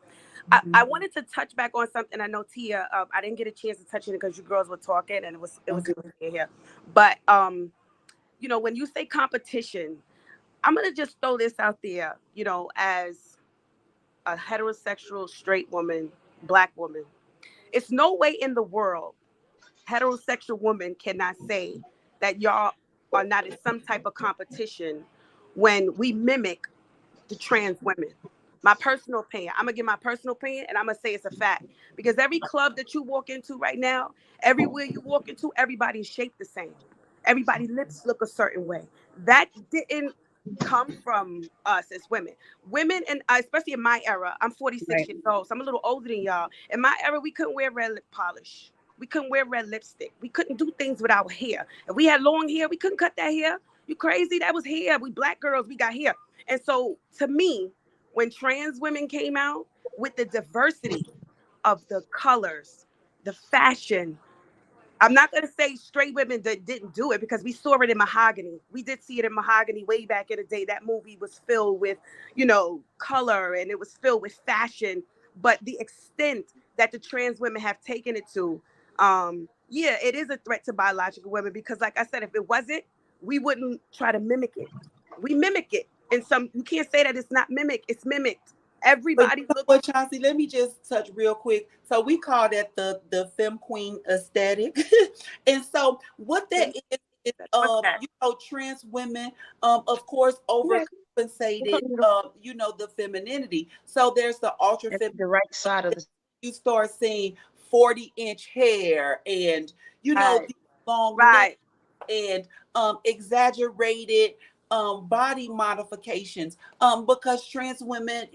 I Mhm. wanted to touch back on something. I know Tia, I didn't get a chance to touch it because you girls were talking and it was Okay. in here. But when you say competition, I'm gonna just throw this out there, as a heterosexual straight woman, black woman. It's no way in the world heterosexual women cannot say that y'all are not in some type of competition when we mimic the trans women. My personal opinion. I'm gonna give my personal opinion, and I'm gonna say it's a fact because every club that you walk into right now, everywhere you walk into, everybody's shaped the same. Everybody lips look a certain way. That didn't come from us as women. Women, and especially in my era, I'm 46 Right. years old, so I'm a little older than y'all. In my era, we couldn't wear red lip polish. We couldn't wear red lipstick. We couldn't do things with our hair. If we had long hair, we couldn't cut that hair. You crazy? That was hair. We black girls, we got hair. And so to me, when trans women came out with the diversity of the colors, the fashion, I'm not going to say straight women that didn't do it because we saw it in Mahogany. We did see it in Mahogany way back in the day. That movie was filled with, color and it was filled with fashion. But the extent that the trans women have taken it to, yeah, it is a threat to biological women because, like I said, if it wasn't, we wouldn't try to mimic it. We mimic it. And you can't say that it's not mimic. It's mimicked. But you Everybody know looks what, Chauncey? Let me just touch real quick. So we call that the femme queen aesthetic, and so what that is, what's that? trans women, of course, Yes. overcompensated, the femininity. So there's the ultra It's feminine. the right side of the. You start seeing 40-inch hair, and Right. these long legs, Right. and exaggerated body modifications, because trans women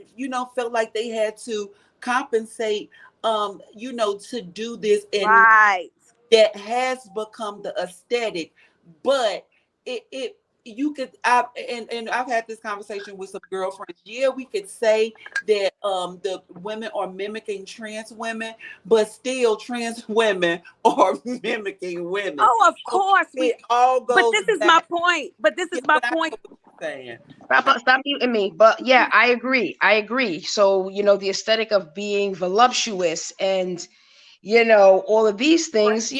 felt like they had to compensate, to do this, and Right. that has become the aesthetic. But it you could and I've had this conversation with some girlfriends. Yeah, we could say that the women are mimicking trans women, but still trans women are mimicking women. Oh, of So course we. it all But goes this is my back. point. But this Yeah, is my but I point. know what you're saying. Stop muting me. But yeah, I agree. I agree. So, the aesthetic of being voluptuous and, all of these things,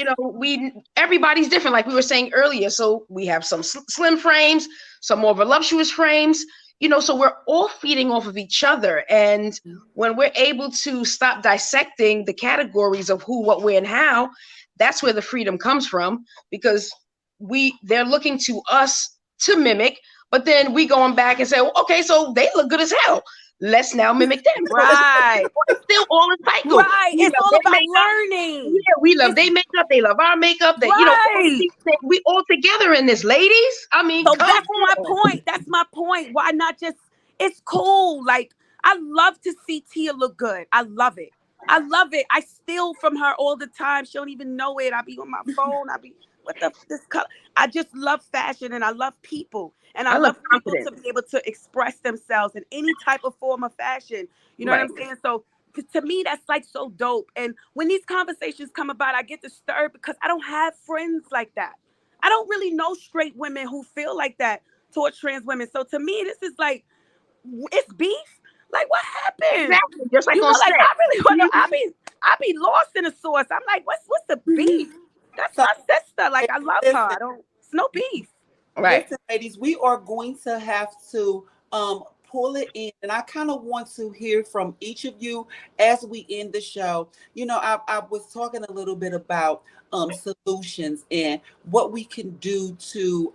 everybody's different, like we were saying earlier. So we have some slim frames, some more voluptuous frames, so we're all feeding off of each other. And when we're able to stop dissecting the categories of who, what, where, and how, that's where the freedom comes from, because they're looking to us to mimic, but then we going back and say, well, okay, so they look good as hell. Let's now mimic them. So Right. it's still all entitled. Right. We It's love all their about makeup. learning. Yeah, we love It's their makeup. They love our makeup. That all of right. these things. We all together in this, ladies. I mean, So come that's my on. point. That's my point. Why not just? It's cool. Like I love to see Tia look good. I love it. I love it. I steal from her all the time. She don't even know it. I be on my phone. I be what the this color. I just love fashion and I love people. And I I love love people to confidence. be able to express themselves in any type of form of fashion. You know what Right. I'm saying? So to me, that's like so dope. And when these conversations come about, I get disturbed because I don't have friends like that. I don't really know straight women who feel like that towards trans women. So to me, this is like it's beef. Like what happened? Exactly. Just like You on know, like set. I really want to. I be lost in the source. I'm like, what's the beef? That's So, my sister. Like I love her. listen, I don't. It's no beef. Right. ladies, we are going to have to pull it in, and I kind of want to hear from each of you as we end the show. I was talking a little bit about solutions and what we can do to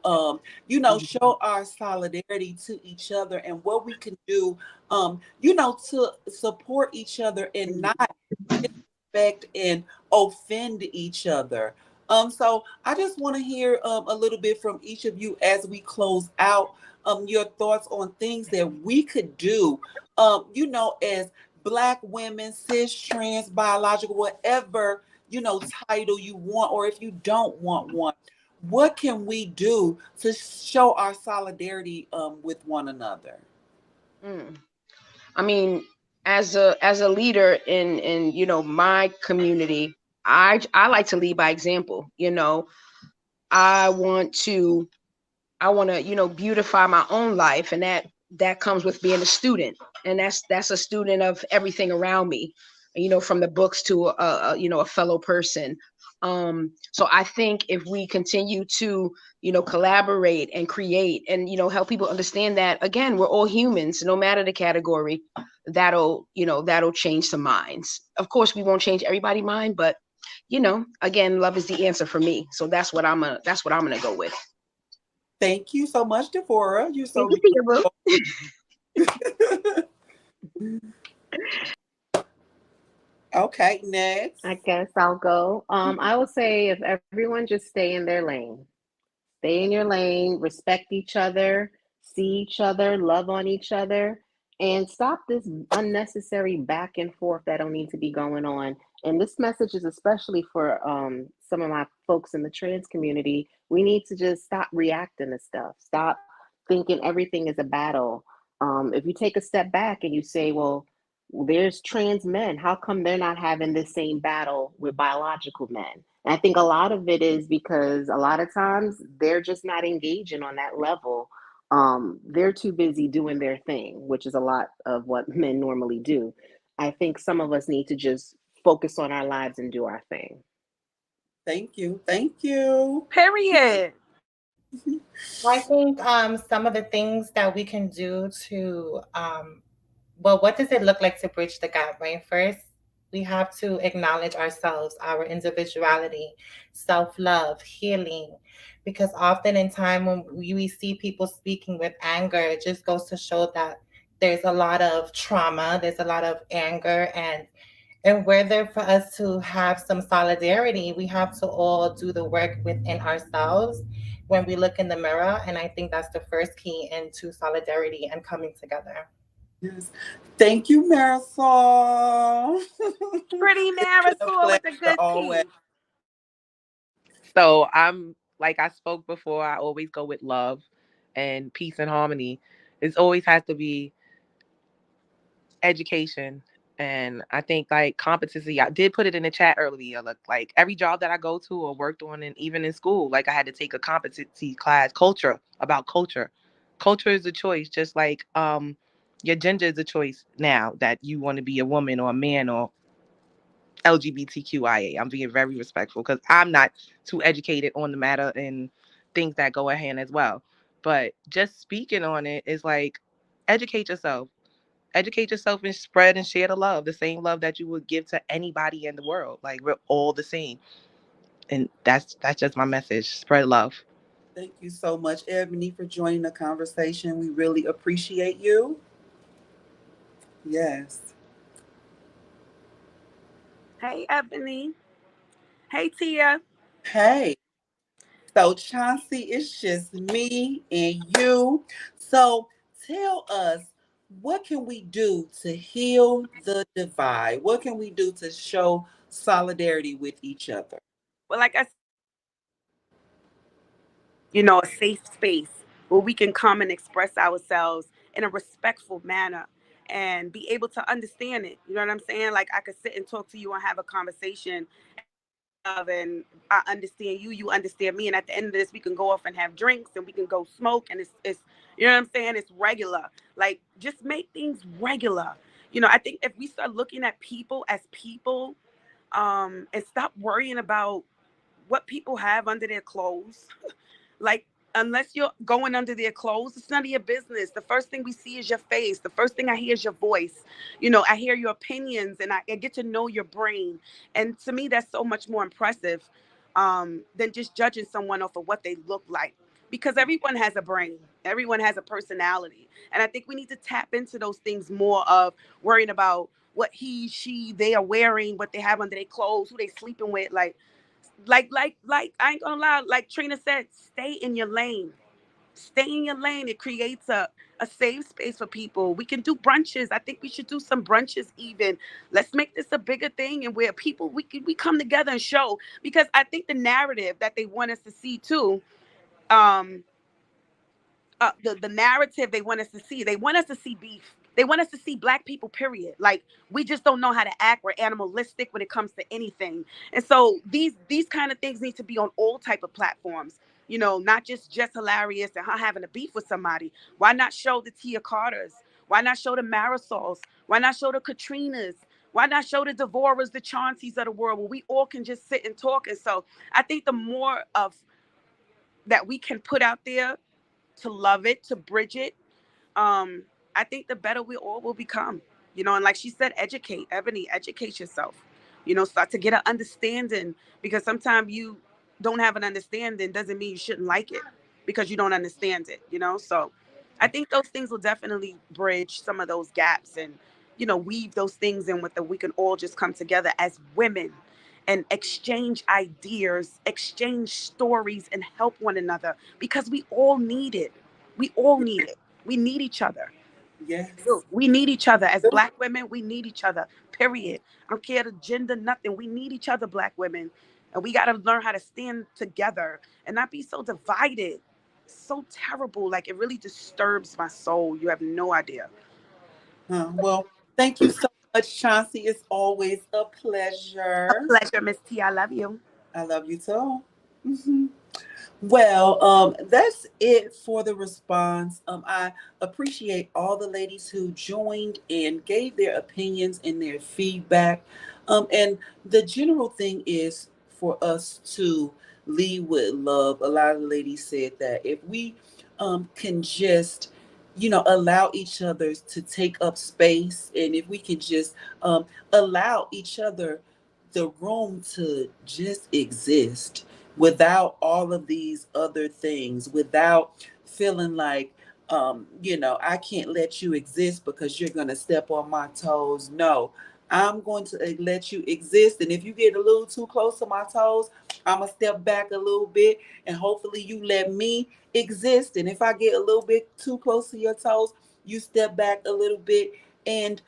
show our solidarity to each other, and what we can do to support each other and not disrespect and offend each other. So I just want to hear a little bit from each of you as we close out. Your thoughts on things that we could do. As Black women, cis, trans, biological, whatever title you want, or if you don't want one, what can we do to show our solidarity with one another? Mm. I mean, as a leader in my community, I like to lead by example. I want to beautify my own life, and that comes with being a student, and that's a student of everything around me, from the books to a fellow person. So I think if we continue to collaborate and create and help people understand that, again, we're all humans, no matter the category, that'll change some minds. Of course, we won't change everybody's mind, but again, love is the answer for me. So that's what I'm gonna go with. Thank you so much, Devorah. You're Thank so you, Tia Boo. beautiful. Okay, next. I guess I'll go. I will say if everyone just stay in their lane, stay in your lane, respect each other, see each other, love on each other, and stop this unnecessary back and forth that don't need to be going on. And this message is especially for some of my folks in the trans community. We need to just stop reacting to stuff. Stop thinking everything is a battle. If you take a step back and you say, well, there's trans men. How come they're not having the same battle with biological men? And I think a lot of it is because a lot of times they're just not engaging on that level. They're too busy doing their thing, which is a lot of what men normally do. I think some of us need to just focus on our lives and do our thing. Thank you. Thank you. Period. I think some of the things that we can do to, well, what does it look like to bridge the gap, right? First, we have to acknowledge ourselves, our individuality, self love, healing. Because often in time when we see people speaking with anger, it just goes to show that there's a lot of trauma, there's a lot of anger, and whether for us to have some solidarity, we have to all do the work within ourselves when we look in the mirror. And I think that's the first key into solidarity and coming together. Yes. Thank you, Marisol. Pretty It's been a Marisol with the pleasure good always. tea. So I'm like I spoke before, I always go with love and peace and harmony. It always has to be education. And I think like competency, I did put it in the chat earlier. Look, like every job that I go to or worked on, and even in school, like I had to take a competency class, culture, about culture. Culture is a choice, just like your gender is a choice now that you want to be a woman or a man or LGBTQIA. I'm being very respectful because I'm not too educated on the matter and things that go ahead as well. But just speaking on it is like educate yourself. Educate yourself and spread and share the love, the same love that you would give to anybody in the world. Like we're all the same. And that's just my message. Spread love. Thank you so much, Ebony, for joining the conversation. We really appreciate you. Yes. Hey, Ebony. Hey, Tia. Hey. So, Chauncey, it's just me and you. So, tell us, what can we do to heal the divide? What can we do to show solidarity with each other? Well, like I, a safe space where we can come and express ourselves in a respectful manner and be able to understand it. You know what I'm saying? Like I could sit and talk to you and have a conversation of, and I understand you, you understand me, and at the end of this we can go off and have drinks and we can go smoke, and it's you know what I'm saying, it's regular. Like just make things regular. I think if we start looking at people as people, and stop worrying about what people have under their clothes. Like, unless you're going under their clothes, it's none of your business. The first thing we see is your face. The first thing I hear is your voice. I hear your opinions, and I get to know your brain. And to me, that's so much more impressive, than just judging someone off of what they look like. Because everyone has a brain, everyone has a personality. And I think we need to tap into those things more of worrying about what he, she, they are wearing, what they have under their clothes, who they sleeping with. Like I ain't gonna lie, like Trina said, stay in your lane. Stay in your lane. It creates a safe space for people. We can do brunches. I think we should do some brunches even. Let's make this a bigger thing, and where people we come together and show, because I think the narrative that they want us to see too, um the narrative they want us to see. They want us to see beef. They want us to see black people, period. Like we just don't know how to act. We're animalistic when it comes to anything. And so these kind of things need to be on all type of platforms. Not just hilarious and her having a beef with somebody. Why not show the Tia Carters? Why not show the Marisols? Why not show the Katrinas? Why not show the Devoras, the Chauncey's of the world, where we all can just sit and talk? And so I think the more of that we can put out there, to love it, to bridge it, um, I think the better we all will become. And like she said, educate, Ebony, educate yourself. Start to get an understanding, because sometimes you don't have an understanding doesn't mean you shouldn't like it because you don't understand it. So I think those things will definitely bridge some of those gaps, and weave those things in with that we can all just come together as women and exchange ideas, exchange stories, and help one another, because we all need it. We all need it. We need each other. Yes. We need each other as black women. We need each other. Period. I don't care the gender, nothing. We need each other, black women, and we got to learn how to stand together and not be so divided. So terrible. Like it really disturbs my soul. You have no idea. Well, thank you so much, Chauncey. It's always a A pleasure. pleasure, Miss T. I love you. I love you too. Mhm. Well, that's it for the response. I appreciate all the ladies who joined and gave their opinions and their feedback. And the general thing is for us to lead with love. A lot of the ladies said that if we can just, allow each other to take up space, and if we can just allow each other the room to just exist without all of these other things, without feeling like, I can't let you exist because you're going to step on my toes. No, I'm going to let you exist. And if you get a little too close to my toes, I'm going to step back a little bit, and hopefully you let me exist. And if I get a little bit too close to your toes, you step back a little bit, and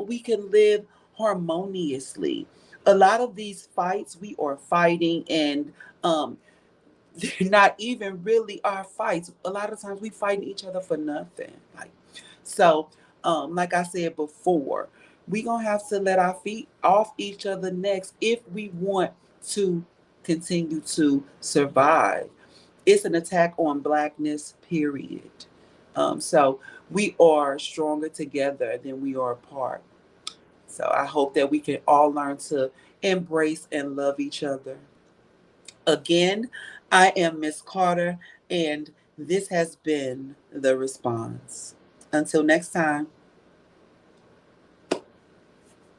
we can live harmoniously. A lot of these fights we are fighting, and they're not even really our fights. A lot of times we fighting each other for nothing. Like I said before, we gonna have to let our feet off each other next if we want to continue to survive. It's an attack on blackness, period. So we are stronger together than we are apart. So I hope that we can all learn to embrace and love each other. Again, I am Miss Carter, and this has been The Response. Until next time.